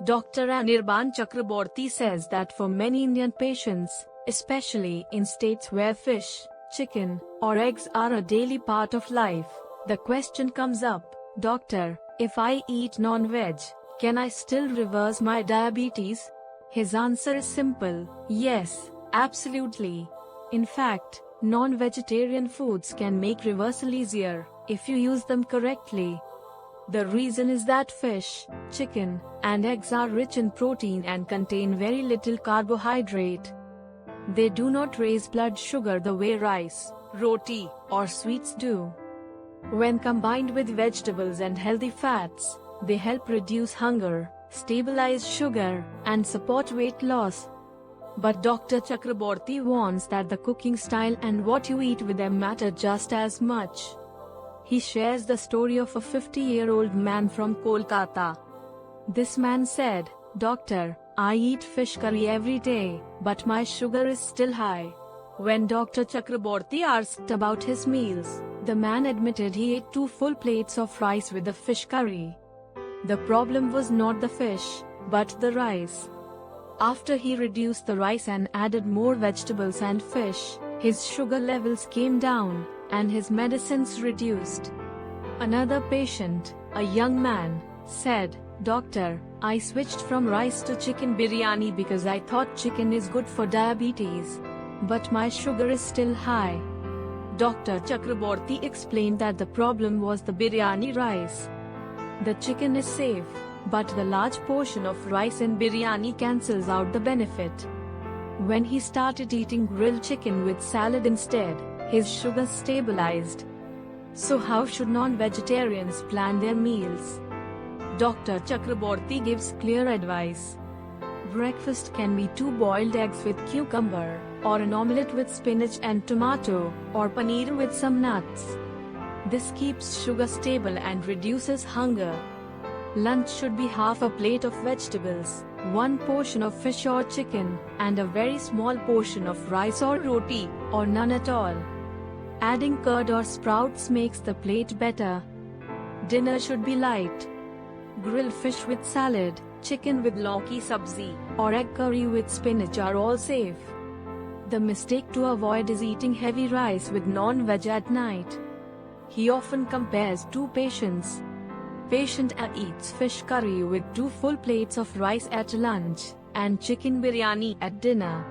Dr. Anirban Chakraborty says that for many Indian patients, especially in states where fish, chicken, or eggs are a daily part of life, the question comes up, Doctor, if I eat non-veg, can I still reverse my diabetes? His answer is simple, yes, absolutely. In fact, non-vegetarian foods can make reversal easier, if you use them correctly. The reason is that fish, chicken, and eggs are rich in protein and contain very little carbohydrate. They do not raise blood sugar the way rice, roti, or sweets do. When combined with vegetables and healthy fats, they help reduce hunger, stabilize sugar, and support weight loss. But Dr. Chakraborty warns that the cooking style and what you eat with them matter just as much. He shares the story of a 50-year-old man from Kolkata. This man said, Doctor, I eat fish curry every day, but my sugar is still high. When Dr. Chakraborty asked about his meals, the man admitted he ate 2 full plates of rice with the fish curry. The problem was not the fish, but the rice. After he reduced the rice and added more vegetables and fish, his sugar levels came down, and his medicines reduced. Another patient, a young man, said, Doctor, I switched from rice to chicken biryani because I thought chicken is good for diabetes. But my sugar is still high. Dr. Chakraborty explained that the problem was the biryani rice. The chicken is safe, but the large portion of rice in biryani cancels out the benefit. When he started eating grilled chicken with salad instead, his sugar stabilized. So how should non-vegetarians plan their meals? Dr. Chakraborty gives clear advice. Breakfast can be 2 boiled eggs with cucumber, or an omelette with spinach and tomato, or paneer with some nuts. This keeps sugar stable and reduces hunger. Lunch should be half a plate of vegetables, 1 portion of fish or chicken, and a very small portion of rice or roti, or none at all. Adding curd or sprouts makes the plate better. Dinner should be light. Grilled fish with salad, chicken with lauki sabzi, or egg curry with spinach are all safe. The mistake to avoid is eating heavy rice with non-veg at night. He often compares 2 patients. Patient A eats fish curry with 2 full plates of rice at lunch, and chicken biryani at dinner.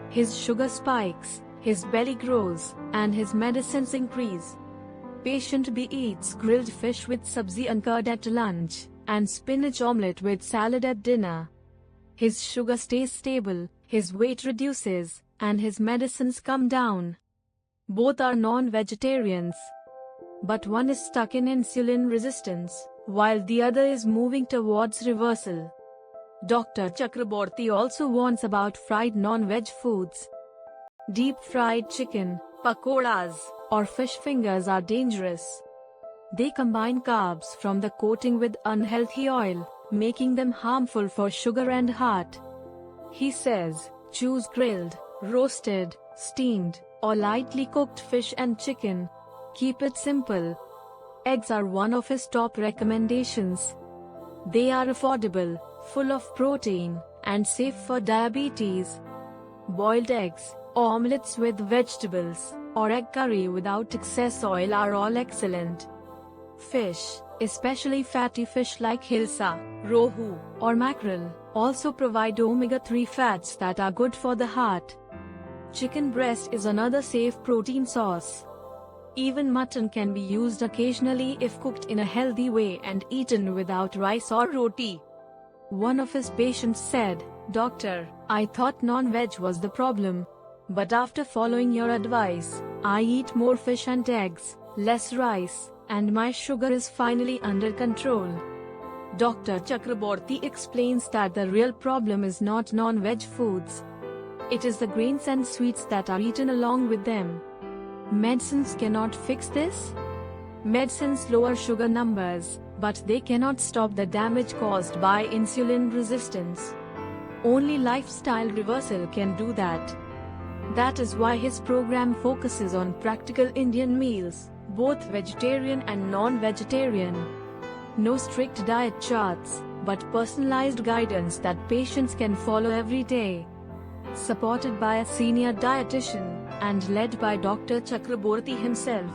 His sugar spikes, his belly grows, and his medicines increase. Patient B eats grilled fish with sabzi and curd at lunch, and spinach omelette with salad at dinner. His sugar stays stable, his weight reduces, and his medicines come down. Both are non-vegetarians. But one is stuck in insulin resistance, while the other is moving towards reversal. Dr. Chakraborty also warns about fried non-veg foods. Deep-fried chicken, pakoras, or fish fingers are dangerous. They combine carbs from the coating with unhealthy oil, making them harmful for sugar and heart. He says, choose grilled, roasted, steamed, or lightly cooked fish and chicken. Keep it simple. Eggs are one of his top recommendations. They are affordable, full of protein, and safe for diabetes. Boiled eggs, omelettes with vegetables, or egg curry without excess oil are all excellent. Fish, especially fatty fish like hilsa, rohu, or mackerel, also provide omega-3 fats that are good for the heart. Chicken breast is another safe protein source. Even mutton can be used occasionally if cooked in a healthy way and eaten without rice or roti. One of his patients said, Doctor, I thought non-veg was the problem. But after following your advice, I eat more fish and eggs, less rice, and my sugar is finally under control. Dr. Chakraborty explains that the real problem is not non-veg foods. It is the grains and sweets that are eaten along with them. Medicines cannot fix this. Medicines lower sugar numbers, but they cannot stop the damage caused by insulin resistance. Only lifestyle reversal can do that. That is why his program focuses on practical Indian meals, both vegetarian and non-vegetarian. No strict diet charts, but personalized guidance that patients can follow every day. Supported by a senior dietitian and led by Dr. Chakraborty himself.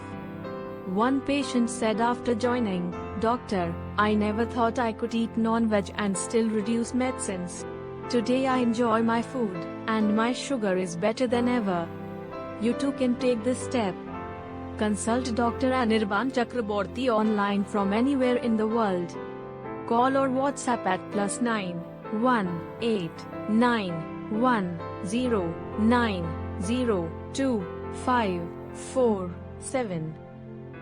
One patient said after joining, "Doctor, I never thought I could eat non-veg and still reduce medicines. Today I enjoy my food, and my sugar is better than ever. You too can take this step." Consult Dr. Anirban Chakraborty online from anywhere in the world. Call or WhatsApp at +9 1 8 9 1 0 9 0 2 5 4 7.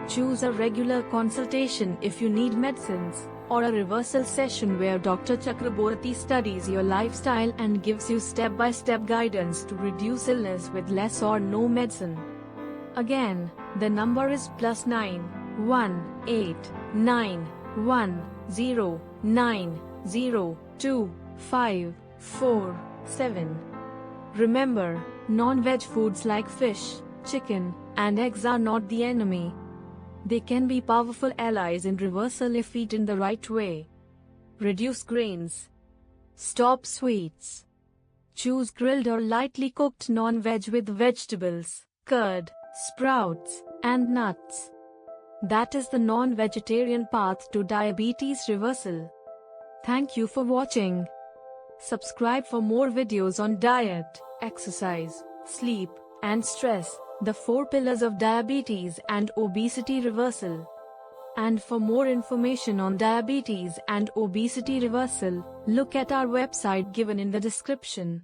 Choose a regular consultation if you need medicines, or a reversal session where Dr. Chakraborty studies your lifestyle and gives you step-by-step guidance to reduce illness with less or no medicine. Again, the number is +9 1 8 9 1 0 9 0 2 5 4 7. Remember, non-veg foods like fish, chicken, and eggs are not the enemy. They can be powerful allies in reversal if eaten the right way. Reduce grains. Stop sweets. Choose grilled or lightly cooked non-veg with vegetables, curd, sprouts, and nuts. That is the non-vegetarian path to diabetes reversal. Thank you for watching. Subscribe for more videos on diet, exercise, sleep, and stress, the 4 pillars of diabetes and obesity reversal. And for more information on diabetes and obesity reversal, look at our website given in the description.